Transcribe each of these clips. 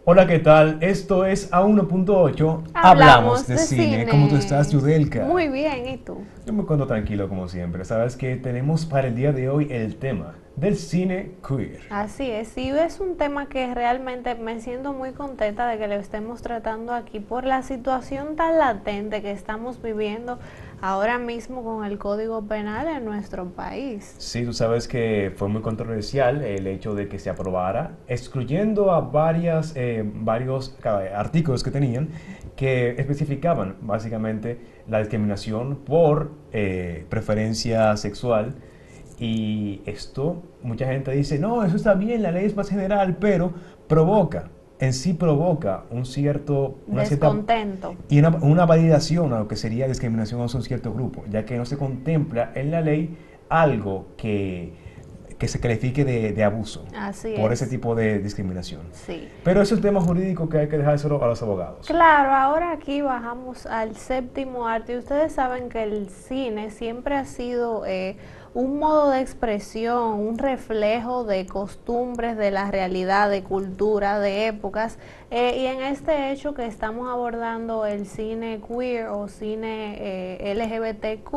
Hola, ¿qué tal? Esto es A1.8. Hablamos de cine. ¿Cómo tú estás, Yudelka? Muy bien, ¿y tú? Yo me encuentro tranquilo como siempre. Sabes que tenemos para el día de hoy el tema del cine queer. Así es, y es un tema que realmente me siento muy contenta de que lo estemos tratando aquí por la situación tan latente que estamos viviendo ahora mismo con el Código Penal en nuestro país. Sí, tú sabes que fue muy controversial el hecho de que se aprobara, excluyendo a varios artículos que tenían que especificaban básicamente la discriminación por preferencia sexual. Y esto, mucha gente dice, no, eso está bien, la ley es más general, pero provoca un cierto... Descontento. Y una validación a lo que sería discriminación a un cierto grupo, ya que no se contempla en la ley algo que se califique de abuso por ese tipo de discriminación. Sí. Pero ese es un tema jurídico que hay que dejárselo a los abogados. Claro, ahora aquí bajamos al séptimo arte y ustedes saben que el cine siempre ha sido un modo de expresión, un reflejo de costumbres, de la realidad, de cultura, de épocas, y en este hecho que estamos abordando el cine queer o cine LGBTQ,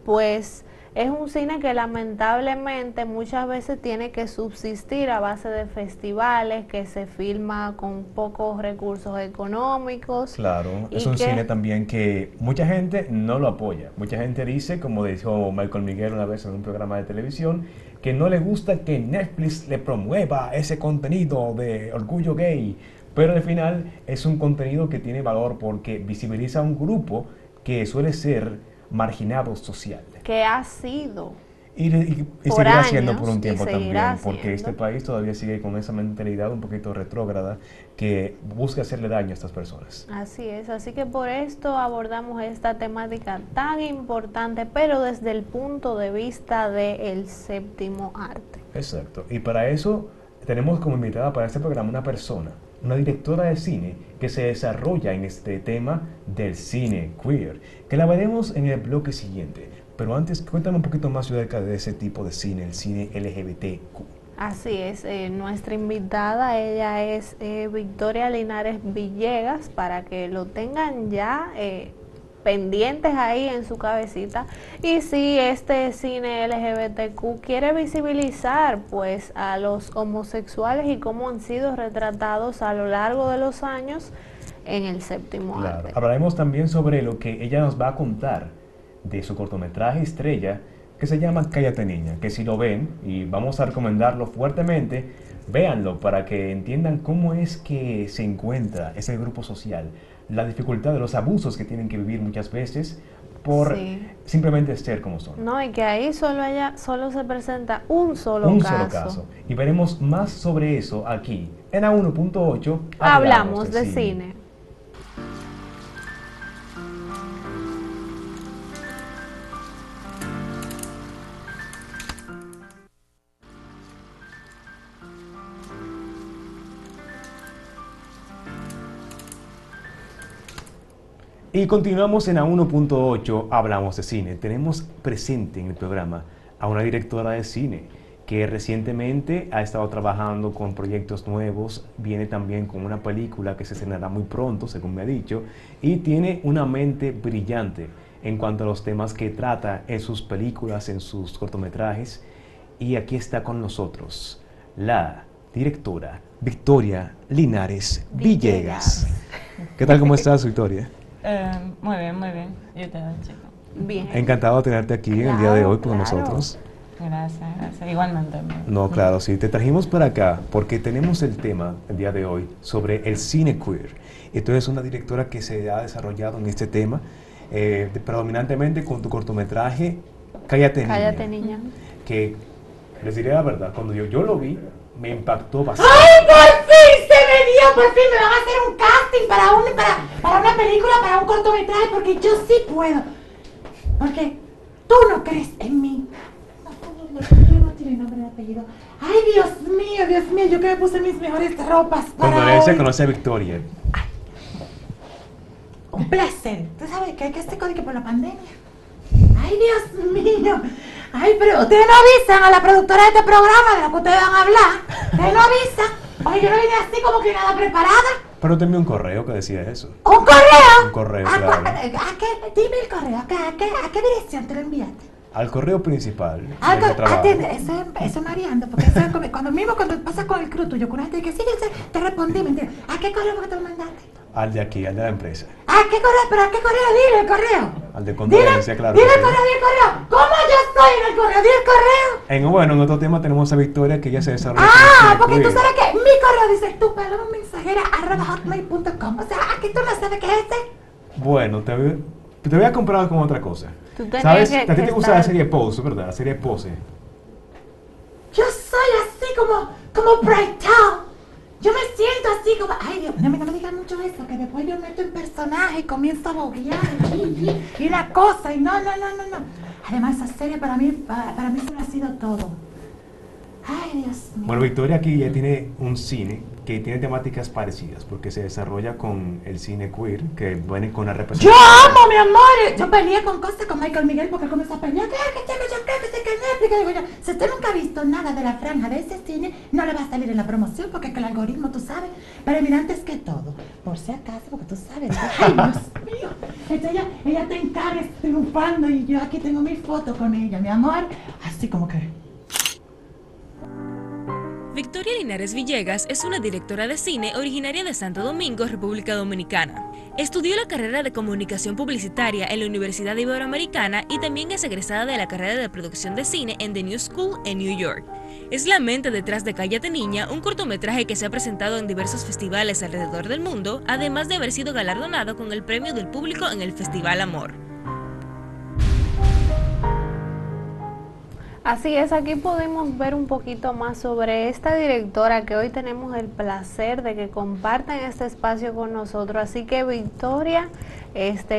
pues es un cine que lamentablemente muchas veces tiene que subsistir a base de festivales, que se filma con pocos recursos económicos. Claro, es un cine también que mucha gente no lo apoya. Mucha gente dice, como dijo Michael Miguel una vez en un programa de televisión, que no le gusta que Netflix le promueva ese contenido de orgullo gay. Pero al final es un contenido que tiene valor porque visibiliza a un grupo que suele ser marginado social. Que ha sido. Y seguirá siendo por un tiempo también, porque este país todavía sigue con esa mentalidad un poquito retrógrada que busca hacerle daño a estas personas. Así es, así que por esto abordamos esta temática tan importante, pero desde el punto de vista del séptimo arte. Exacto, y para eso tenemos como invitada para este programa una persona, una directora de cine que se desarrolla en este tema del cine queer, que la veremos en el bloque siguiente. Pero antes, cuéntame un poquito más acerca de ese tipo de cine, el cine LGBTQ. Así es, nuestra invitada, ella es Victoria Linares Villegas, para que lo tengan ya pendientes ahí en su cabecita. Y si este cine LGBTQ quiere visibilizar pues a los homosexuales y cómo han sido retratados a lo largo de los años en el séptimo arte. Hablaremos también sobre lo que ella nos va a contar de su cortometraje estrella que se llama Cállate Niña, que si lo ven, y vamos a recomendarlo fuertemente, véanlo para que entiendan cómo es que se encuentra ese grupo social, la dificultad de los abusos que tienen que vivir muchas veces por simplemente ser como son. No, y que ahí solo se presenta un solo caso. Y veremos más sobre eso aquí en A1.8 Hablamos de cine. Y continuamos en A1.8, Hablamos de cine. Tenemos presente en el programa a una directora de cine que recientemente ha estado trabajando con proyectos nuevos, viene también con una película que se estrenará muy pronto, según me ha dicho, y tiene una mente brillante en cuanto a los temas que trata en sus películas, en sus cortometrajes. Y aquí está con nosotros la directora Victoria Linares Villegas. ¿Qué tal, cómo estás, Victoria? Muy bien, muy bien. ¿Y usted, chico? Bien. Encantado de tenerte aquí en el día de hoy con nosotros. Gracias, gracias. Igualmente. No, claro, sí. Te trajimos para acá porque tenemos el tema el día de hoy sobre el cine queer. Y tú eres una directora que se ha desarrollado en este tema, predominantemente con tu cortometraje Cállate Niña. Cállate Niña. Que, les diré la verdad, cuando yo lo vi, me impactó bastante. ¡Ay, por fin se me dio! Por fin me van a hacer un casting para una película, para un cortometraje, porque yo sí puedo. Porque tú no crees en mí. Yo no tiene nombre de apellido. ¡Ay, Dios mío! Yo que me puse mis mejores ropas para Condolencia, hoy. conoce a Victoria. Ay, un placer. ¿Tú sabes que este código por la pandemia? ¡Ay, Dios mío! Ay, pero ustedes no avisan a la productora de este programa de lo que ustedes van a hablar. Ustedes no avisan. Oye, yo no vine así como que nada preparada. Pero te envié un correo que decía eso. ¿Un correo? Un correo, ¿A claro. dime el correo, ¿a qué dirección te lo enviaste? Al correo principal Ah, del trabajo. atiende, eso es mareando, porque eso es cuando pasa con el crew tuyo, con gente que sí, yo sé, te respondí, mentira. ¿A qué correo fue que te lo mandaste? Al de aquí, al de la empresa. ¿A qué correo? ¿Pero a qué correo? Dile el correo. Al de condolencia, claro. Dile que el sí. correo, dile el correo. ¿Cómo yo estoy en el correo? Dile el correo. Bueno, en otro tema tenemos a Victoria que ella se desarrolla. Ah, con porque tú Queer. sabes que mi correo dice tu paloma mensajera @hotmail.com. O sea, aquí tú no sabes qué es ese. Bueno, te voy a comprar con otra cosa. Tú tenías ¿Sabes? que- A ti que te gusta la estar- serie Pose, ¿verdad? La serie Pose. Yo soy así como Bright Town. Yo me siento así como, ay Dios, no me digas mucho eso, que después yo meto en personaje y comienzo a boguear y una cosa, y no. Además esa serie para mí eso ha sido todo. Ay Dios mío. Bueno, Victoria aquí ya tiene un cine que tiene temáticas parecidas, porque se desarrolla con el cine queer, que viene con la Yo representación. amo, mi amor. Yo peleé con cosas con Michael Miguel porque comenzó a pelear. Que Netflix. Digo yo, si usted nunca ha visto nada de la franja de ese cine, no le va a salir en la promoción porque es que el algoritmo, tú sabes. Pero mira, antes que todo, por si acaso, porque tú sabes. Ay, Dios mío. Entonces ella te encarga triunfando y yo aquí tengo mi foto con ella, mi amor. Así como que... Victoria Linares Villegas es una directora de cine originaria de Santo Domingo, República Dominicana. Estudió la carrera de comunicación publicitaria en la Universidad Iberoamericana y también es egresada de la carrera de producción de cine en The New School en New York. Es la mente detrás de Cállate Niña, un cortometraje que se ha presentado en diversos festivales alrededor del mundo, además de haber sido galardonado con el premio del público en el Festival Amor. Así es, aquí podemos ver un poquito más sobre esta directora que hoy tenemos el placer de que compartan este espacio con nosotros. Así que Victoria,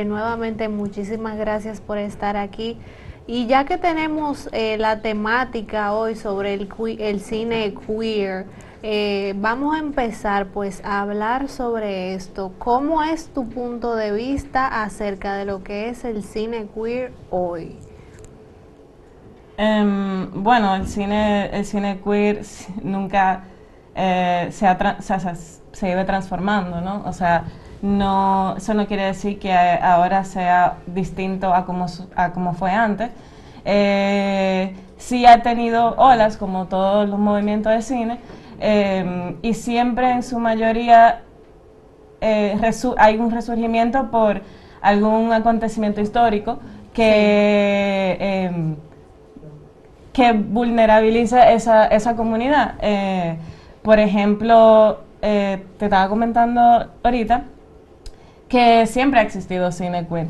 nuevamente muchísimas gracias por estar aquí. Y ya que tenemos la temática hoy sobre el cine queer, vamos a empezar pues a hablar sobre esto. ¿Cómo es tu punto de vista acerca de lo que es el cine queer hoy? Bueno, el cine queer nunca se iba transformando, ¿no? O sea, eso no quiere decir que ahora sea distinto a como fue antes. Sí ha tenido olas, como todos los movimientos de cine, y siempre en su mayoría hay un resurgimiento por algún acontecimiento histórico que vulnerabiliza esa comunidad. Por ejemplo, te estaba comentando ahorita que siempre ha existido cine queer.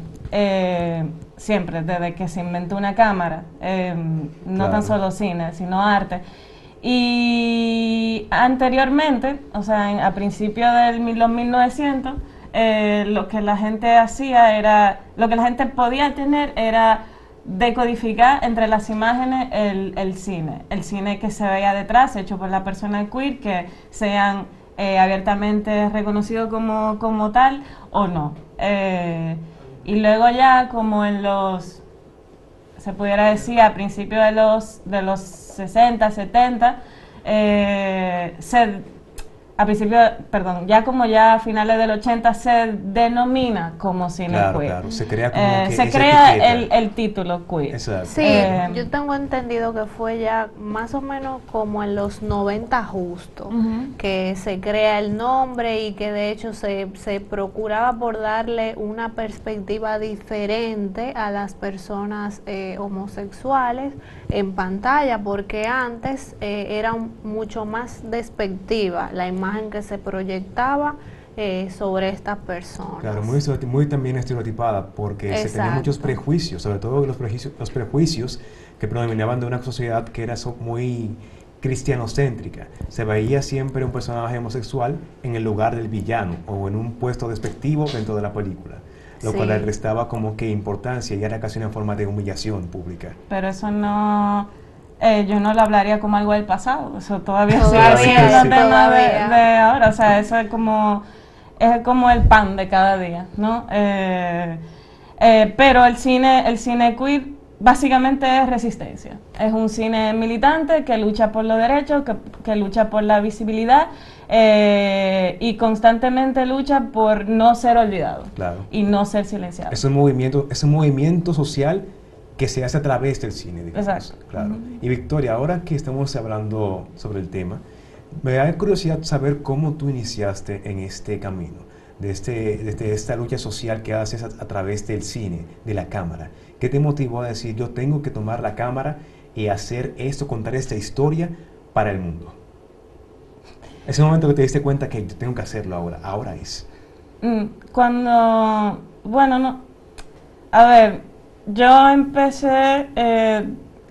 Siempre, desde que se inventó una cámara, no Claro. tan solo cine, sino arte. Y anteriormente, o sea, a principios de los 1900, lo que la gente hacía era, lo que la gente podía tener era decodificar entre las imágenes el cine que se veía detrás, hecho por la persona queer, que sean abiertamente reconocidos como tal o no. Y luego ya como se pudiera decir a principios de los 60, 70, ya a finales del 80 se denomina como cine Claro, queer. claro, se crea como que se esa crea etiqueta. el título queer. Exacto. Sí, yo tengo entendido que fue ya más o menos como en los 90 justo, Ujú. que se crea el nombre y que de hecho se procuraba por darle una perspectiva diferente a las personas homosexuales en pantalla, porque antes era mucho más despectiva la imagen que se proyectaba sobre estas personas. Claro, muy también estereotipada, porque se tenían Exacto. muchos prejuicios, sobre todo los prejuicios que predominaban de una sociedad que era muy cristianocéntrica. Se veía siempre un personaje homosexual en el lugar del villano o en un puesto despectivo dentro de la película, lo Sí. cual le restaba como que importancia y era casi una forma de humillación pública. Pero eso no, yo no lo hablaría como algo del pasado, eso todavía sigue Todavía, siendo sí. tema todavía. de ahora, o sea, eso es como el pan de cada día, ¿no? Pero el cine queer básicamente es resistencia, es un cine militante que lucha por los derechos, que lucha por la visibilidad y constantemente lucha por no ser olvidado y no ser silenciado. Es un movimiento social que se hace a través del cine, digamos. Exacto. Claro. Y Victoria, ahora que estamos hablando sobre el tema, me da curiosidad saber cómo tú iniciaste en este camino, de esta lucha social que haces a través del cine, de la cámara. ¿Qué te motivó a decir, yo tengo que tomar la cámara y hacer esto, contar esta historia para el mundo? Ese momento que te diste cuenta que yo tengo que hacerlo ahora es. Yo empecé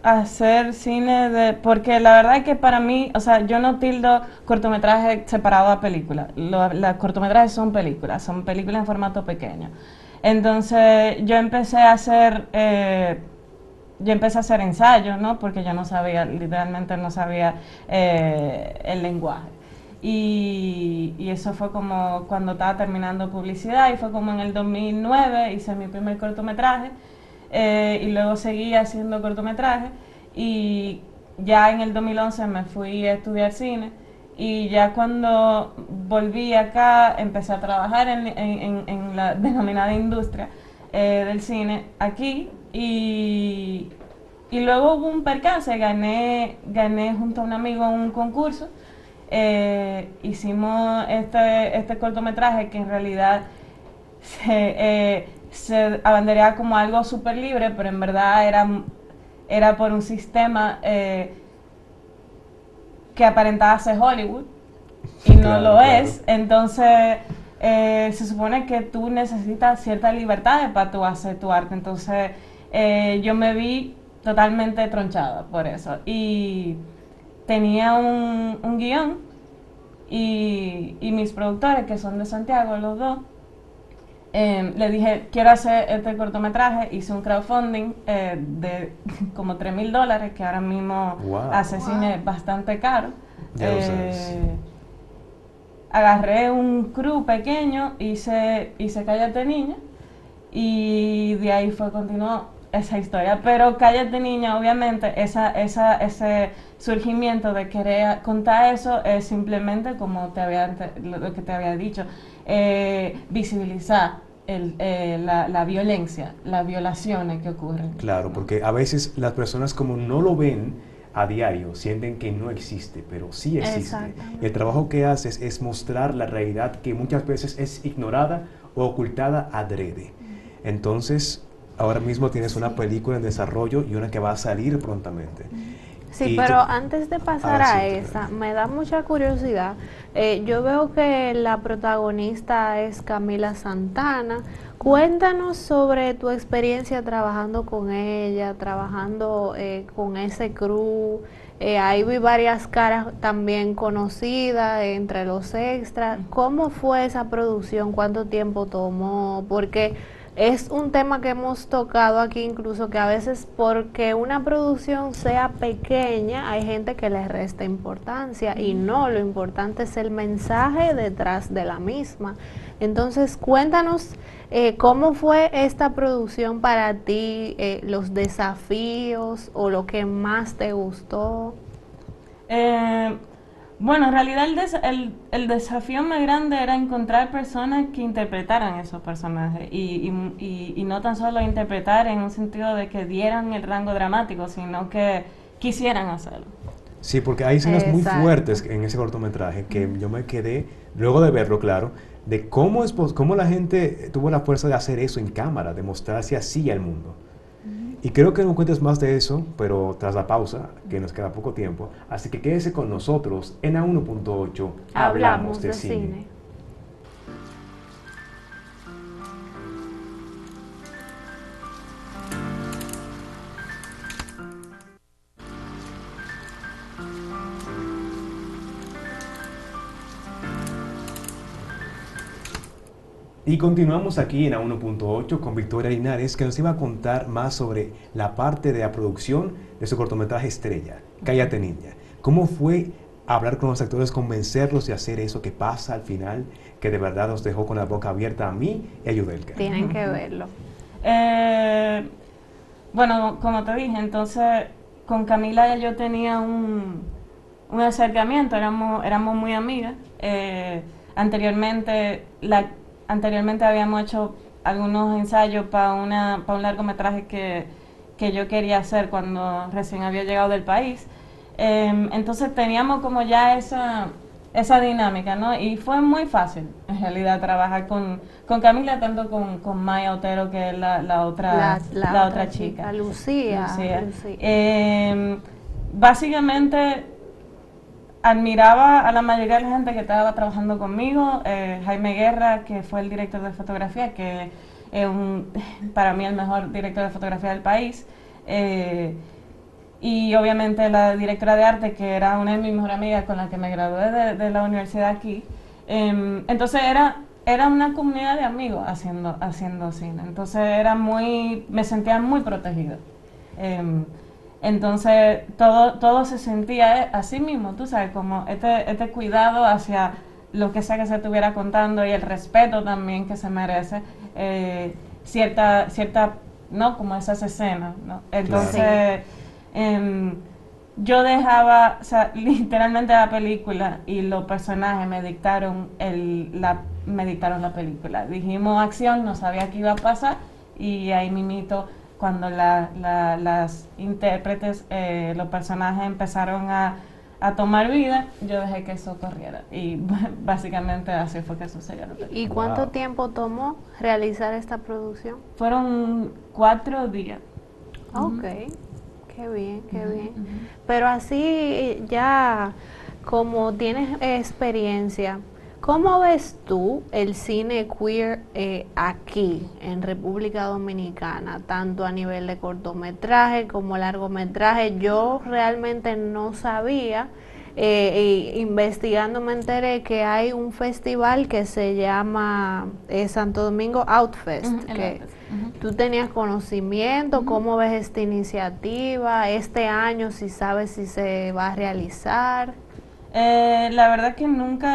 a hacer cine porque la verdad es que para mí, o sea, yo no tildo cortometraje separado a película. Los cortometrajes son películas en formato pequeño. Entonces yo empecé a hacer ensayos, ¿no? Porque yo literalmente no sabía el lenguaje. Y eso fue como cuando estaba terminando publicidad, y fue como en el 2009 hice mi primer cortometraje, y luego seguí haciendo cortometrajes, y ya en el 2011 me fui a estudiar cine, y ya cuando volví acá empecé a trabajar en la denominada industria del cine aquí, y luego hubo un percance, gané junto a un amigo un concurso. Hicimos este cortometraje que en realidad se abanderaba como algo súper libre, pero en verdad era por un sistema que aparentaba ser Hollywood y no lo es. Entonces se supone que tú necesitas ciertas libertades para tú hacer tu arte. Entonces yo me vi totalmente tronchada por eso, y tenía un guión, y mis productores, que son de Santiago, los dos, le dije, quiero hacer este cortometraje. Hice un crowdfunding de como $3,000, que ahora mismo hace cine bastante caro. Ya lo sabes. Agarré un crew pequeño, hice Cállate Niña, y de ahí continuó esa historia. Pero Cállate Niña, obviamente, ese surgimiento de querer contar eso es simplemente, como lo que te había dicho, visibilizar la violencia, las violaciones que ocurren. Claro, porque a veces las personas, como no lo ven a diario, sienten que no existe, pero sí existe. El trabajo que haces es mostrar la realidad que muchas veces es ignorada o ocultada adrede. Entonces, ahora mismo tienes una película en desarrollo y una que va a salir prontamente. Sí, pero antes de pasar a esa, me da mucha curiosidad. Yo veo que la protagonista es Camila Santana. Cuéntanos sobre tu experiencia trabajando con ella, trabajando con ese crew. Ahí vi varias caras también conocidas entre los extras. ¿Cómo fue esa producción? ¿Cuánto tiempo tomó? Porque es un tema que hemos tocado aquí, incluso que a veces, porque una producción sea pequeña, hay gente que le resta importancia, y no, lo importante es el mensaje detrás de la misma. Entonces, cuéntanos cómo fue esta producción para ti, los desafíos o lo que más te gustó. Bueno, en realidad el desafío más grande era encontrar personas que interpretaran esos personajes, y no tan solo interpretar en un sentido de que dieran el rango dramático, sino que quisieran hacerlo. Sí, porque hay escenas muy fuertes en ese cortometraje que yo me quedé, luego de verlo, claro, de cómo la gente tuvo la fuerza de hacer eso en cámara, de mostrarse así al mundo. Y creo que nos cuentes más de eso, pero tras la pausa, que nos queda poco tiempo. Así que quédese con nosotros en A1.8. Hablamos de cine. Y continuamos aquí en A1.8 con Victoria Linares, que nos iba a contar más sobre la parte de la producción de su cortometraje estrella, Cállate Niña. ¿Cómo fue hablar con los actores, convencerlos de hacer eso que pasa al final, que de verdad nos dejó con la boca abierta a mí y a Yudelka? Tienen que verlo. Bueno, como te dije, entonces con Camila yo tenía un un acercamiento, éramos muy amigas. Anteriormente habíamos hecho algunos ensayos para un largometraje que yo quería hacer cuando recién había llegado del país. Entonces teníamos como ya esa dinámica, ¿no? Y fue muy fácil, en realidad, trabajar con Camila, tanto con Maya Otero, que es la otra chica. Lucía. Básicamente, admiraba a la mayoría de la gente que estaba trabajando conmigo. Jaime Guerra, que fue el director de fotografía, que es para mí el mejor director de fotografía del país. Y obviamente la directora de arte, que era una de mis mejores amigas con la que me gradué de la universidad aquí. Entonces era una comunidad de amigos haciendo cine. Entonces me sentía muy protegida. Entonces todo se sentía así mismo, tú sabes, como este cuidado hacia lo que sea que se estuviera contando y el respeto también que se merece cierta, ¿no? Como esas escenas, ¿no? Entonces... yo dejaba, o sea, literalmente la película y los personajes me dictaron la película. Dijimos acción, no sabía qué iba a pasar, y ahí mimito, cuando las intérpretes, los personajes empezaron a tomar vida, yo dejé que eso corriera, y básicamente así fue que sucedió la película. ¿Y cuánto tiempo tomó realizar esta producción? Fueron 4 días. Ok. Qué bien, qué bien. Pero así ya, como tienes experiencia, ¿cómo ves tú el cine queer aquí, en República Dominicana, tanto a nivel de cortometraje como largometraje? Yo realmente no sabía, investigando me enteré que hay un festival que se llama Santo Domingo Outfest, que tú tenías conocimiento. ¿Cómo ves esta iniciativa este año, si sabes si se va a realizar? La verdad que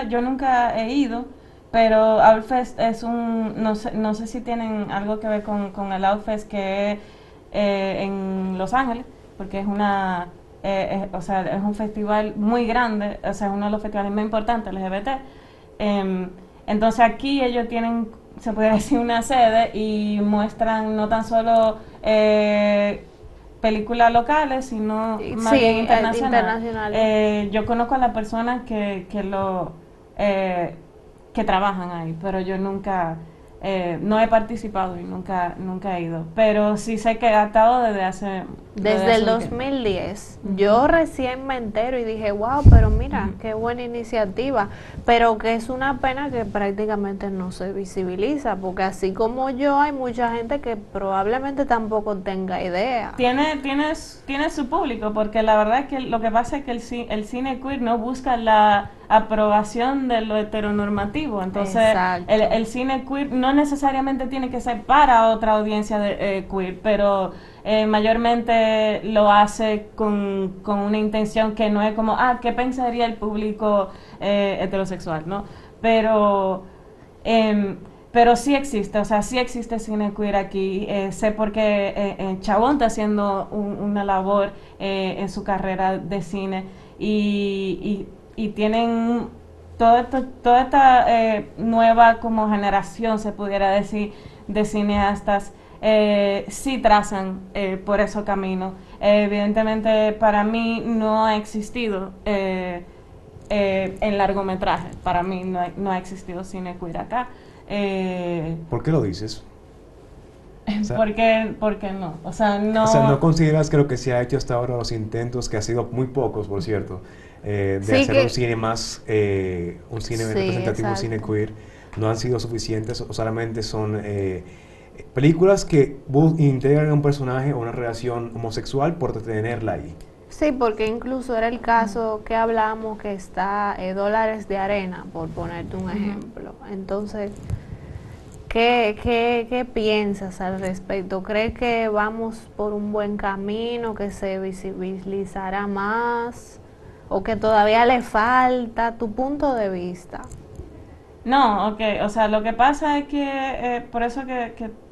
yo nunca he ido, pero Outfest es no sé si tienen algo que ver con el Outfest, que es en Los Ángeles, porque es o sea, es un festival muy grande, o sea, es uno de los festivales más importantes LGBT. Entonces aquí ellos tienen, se puede decir, una sede, y muestran no tan solo películas locales, sino más bien internacionales. Yo conozco a las personas que trabajan ahí, pero yo nunca no he participado y nunca he ido, pero sí sé que ha estado desde el 2010. Yo recién me entero y dije, wow, pero mira, qué buena iniciativa, pero que es una pena que prácticamente no se visibiliza, porque así como yo, hay mucha gente que probablemente tampoco tenga idea. Tiene su público, porque la verdad es que lo que pasa es que el cine queer no busca la aprobación de lo heteronormativo. Entonces el cine queer no necesariamente tiene que ser para otra audiencia queer, pero mayormente lo hace con una intención que no es como, ¿qué pensaría el público heterosexual? ¿No? Pero sí existe, o sea, sí existe cine queer aquí. Sé porque Chabón está haciendo una labor en su carrera de cine, y tienen toda esta nueva como generación, se pudiera decir, de cineastas. Sí trazan por ese camino. Evidentemente para mí no ha existido en largometraje, para mí no ha existido cine queer acá. ¿Por qué lo dices? Porque no, o sea, ¿no consideras que lo que se ha hecho hasta ahora, los intentos, que ha sido muy pocos, por cierto, de hacer un cine más, un cine representativo, un cine queer, no han sido suficientes, o solamente son películas que integran a un personaje o una relación homosexual por tenerla ahí? Sí, porque incluso era el caso que hablamos, que está Dólares de Arena, por ponerte un ejemplo. Entonces, ¿qué piensas al respecto? ¿Crees que vamos por un buen camino, que se visibilizará más, o que todavía le falta? ¿Tu punto de vista? No, o sea, lo que pasa es que, por eso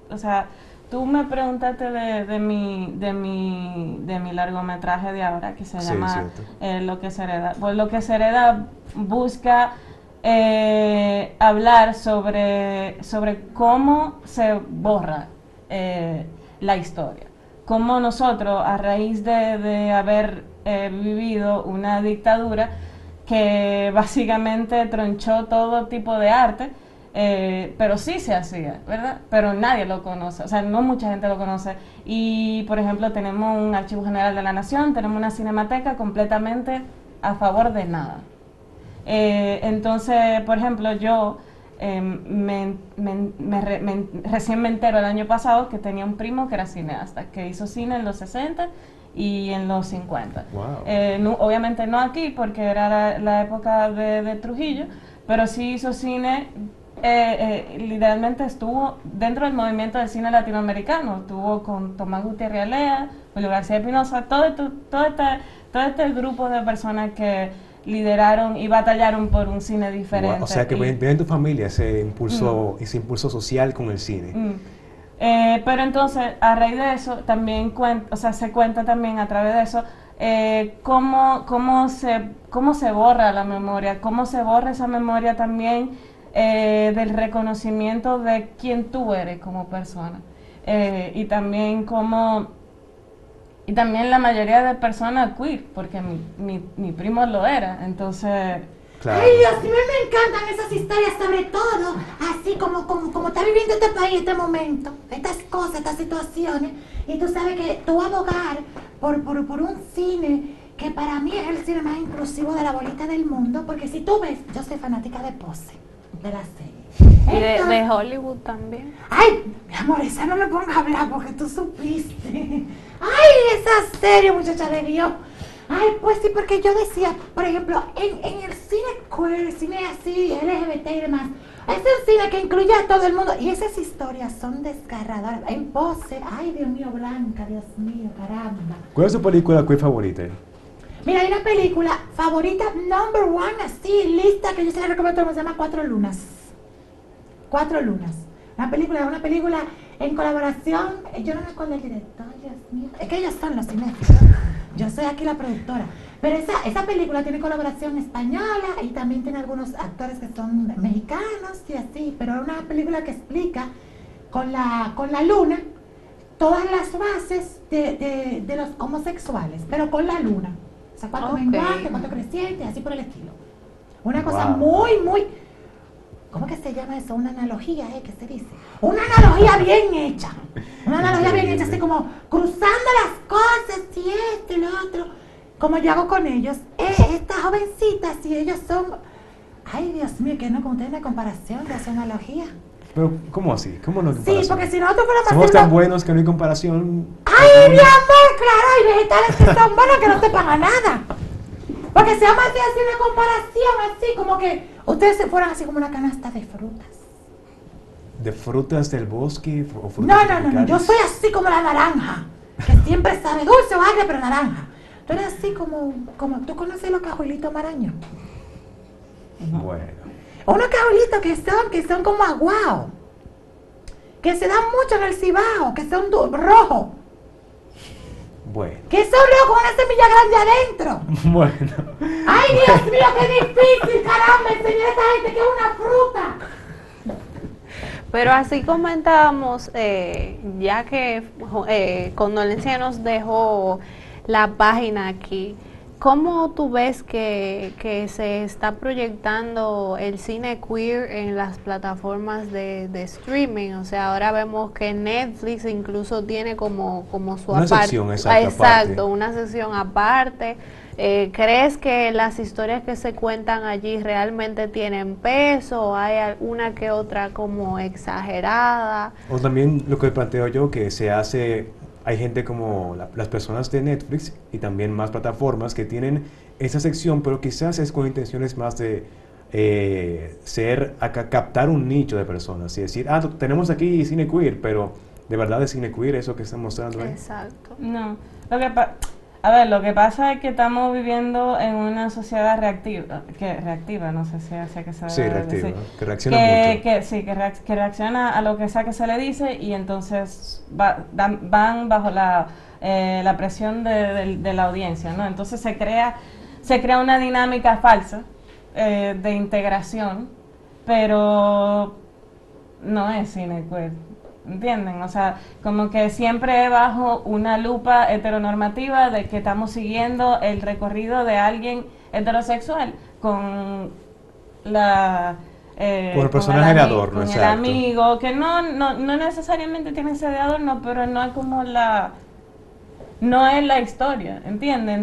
o sea, tú me preguntaste de mi largometraje de ahora, que se llama Lo que se hereda. Pues Lo que se hereda busca hablar sobre cómo se borra la historia. Cómo nosotros, a raíz de haber vivido una dictadura que básicamente tronchó todo tipo de arte, pero sí se hacía, ¿verdad? Pero nadie lo conoce, o sea, no mucha gente lo conoce. Y, por ejemplo, tenemos un Archivo General de la Nación, tenemos una cinemateca completamente a favor de nada. Entonces, por ejemplo, yo recién me entero el año pasado que tenía un primo que era cineasta, que hizo cine en los 60 y en los 50. Wow. No, obviamente no aquí, porque era la época de Trujillo, pero sí hizo cine, literalmente estuvo dentro del movimiento del cine latinoamericano, estuvo con Tomás Gutiérrez Alea, Julio García Espinosa, todo este grupo de personas que lideraron y batallaron por un cine diferente. Wow. O sea que viene en tu familia ese impulso social con el cine. Pero entonces, a raíz de eso, también se cuenta también a través de eso cómo se borra la memoria, cómo se borra esa memoria también del reconocimiento de quién tú eres como persona. Y también la mayoría de personas queer, porque mi primo lo era, entonces... Claro. Ay, Dios mío, me encantan esas historias, sobre todo, así como está viviendo este país, este momento, estas cosas, estas situaciones, y tú sabes que tú abogar por un cine que para mí es el cine más inclusivo de la bolita del mundo, porque si tú ves, yo soy fanática de Pose, de la serie. Y de Hollywood también. Ay, mi amor, esa no me pongas a hablar porque tú supiste. Ay, esa serie, muchacha de Dios. Ay, pues sí, porque yo decía, por ejemplo, en el cine queer, cine así, LGBT y demás, es un cine que incluye a todo el mundo y esas historias son desgarradoras. En Pose, ay, Dios mío, Blanca, Dios mío, caramba. ¿Cuál es tu película queer favorita? Mira, hay una película favorita, number one, así, lista, que yo se la recomiendo a todo el mundo, se llama Cuatro Lunas. Cuatro Lunas. Una película en colaboración, yo no me acuerdo del director, Dios mío, es que ellos son los cinéfilos. Yo soy aquí la productora. Pero esa película tiene colaboración española y también tiene algunos actores que son mexicanos y así. Pero es una película que explica con la luna todas las bases de los homosexuales, pero con la luna. O sea, cuánto menguante, cuánto creciente, así por el estilo. Una cosa muy, muy... ¿Cómo que se llama eso? Una analogía, ¿qué se dice? Una analogía bien hecha. Una analogía bien hecha, así como cruzando las cosas y esto y lo otro. Como yo hago con ellos. Estas jovencitas y ellos son... Ay, Dios mío, que no conté una comparación de esa analogía. Pero, ¿cómo así? ¿Cómo no hay comparación? Sí, porque si nosotros fuéramos somos tan buenos que no hay comparación. ¡Ay, mi amor! Claro, hay vegetales que son buenos que no sepan a nada. Porque se llama así una comparación, así como que ustedes se fueran así como una canasta de frutas. ¿De frutas del bosque o frutas No, yo soy así como la naranja, que siempre sabe dulce o agria, pero naranja. Tú eres así como ¿tú conoces los cajuelitos maraños? Bueno. Unos cajuelitos que son como aguao, que se dan mucho en el Cibao, que son rojos. Bueno. Que son rojos con una semilla grande adentro. Bueno. ¡Ay, Dios mío, qué difícil, caramba, enseñar a esta gente que es una fruta! Pero así comentábamos, ya que Condolencia nos dejó la página aquí, ¿cómo tú ves que se está proyectando el cine queer en las plataformas de streaming? O sea, ahora vemos que Netflix incluso tiene como su una aparte. Sección, exacto, una sección aparte. ¿Crees que las historias que se cuentan allí realmente tienen peso? ¿Hay alguna que otra como exagerada? O también lo que planteo yo, que se hace, hay gente como las personas de Netflix y también más plataformas que tienen esa sección, pero quizás es con intenciones más de captar un nicho de personas y decir, tenemos aquí cine queer, pero de verdad es cine queer eso que están mostrando ahí. Exacto. No, A ver, lo que pasa es que estamos viviendo en una sociedad reactiva, no sé si hacia que se Sí, debe reactiva, decir. que reacciona mucho. Sí, que reacciona a lo que sea que se le dice y entonces van bajo la presión de la audiencia, ¿no? Entonces se crea una dinámica falsa de integración, pero no es cine queer. ¿Entienden? O sea, como que siempre bajo una lupa heteronormativa de que estamos siguiendo el recorrido de alguien heterosexual con la... Con el personaje de adorno, con el exacto. amigo, que no necesariamente tiene ese de adorno, pero no es como no es la historia, ¿entiendes?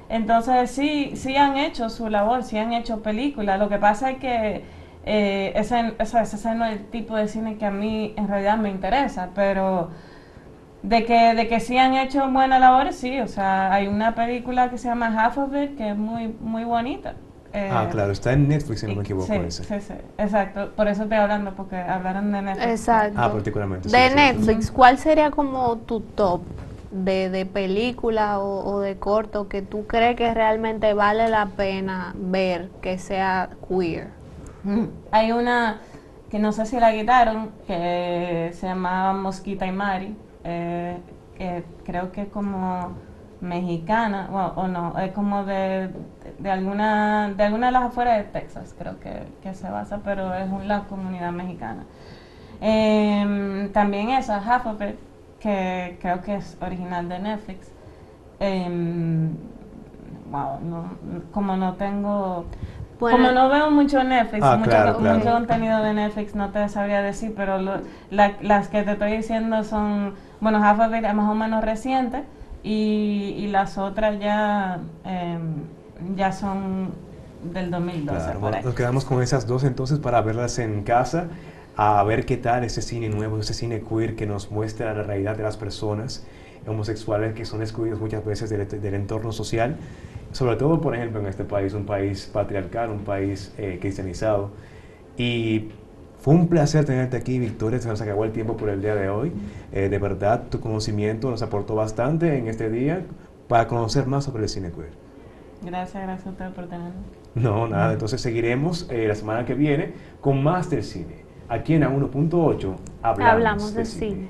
Entonces sí han hecho su labor, sí han hecho películas. Lo que pasa es que ese no es el tipo de cine que a mí en realidad me interesa, pero de que sí han hecho buena labor, sí. O sea, hay una película que se llama Half of It que es muy, muy bonita. Claro, está en Netflix, si no me equivoco. Sí, exacto. Por eso estoy hablando, porque hablaron de Netflix. Exacto. Particularmente. De sí. Netflix, ¿cuál sería como tu top de película o de corto que tú crees que realmente vale la pena ver que sea queer? Hay una que no sé si la quitaron, que se llamaba Mosquita y Mari, que creo que es como mexicana, o no, es como de alguna de las afueras de Texas, creo que se basa, pero es la comunidad mexicana. También esa, Half of It, que creo que es original de Netflix. Como no tengo... Bueno, como no veo mucho Netflix, claro. mucho contenido de Netflix, no te sabría decir, pero las que te estoy diciendo son, bueno, Half of It es más o menos reciente y las otras ya son del 2012. Claro, por ahí. nos quedamos con esas dos entonces para verlas en casa, a ver qué tal ese cine nuevo, ese cine queer que nos muestra la realidad de las personas homosexuales que son excluidos muchas veces del entorno social, sobre todo, por ejemplo, en este país, un país patriarcal, un país cristianizado. Y fue un placer tenerte aquí, Victoria. Se nos acabó el tiempo por el día de hoy. De verdad, tu conocimiento nos aportó bastante en este día para conocer más sobre el cine queer. Gracias a usted por tenerme. No, nada, entonces seguiremos la semana que viene con más del cine. Aquí en A1.8 hablamos hablamos del de cine.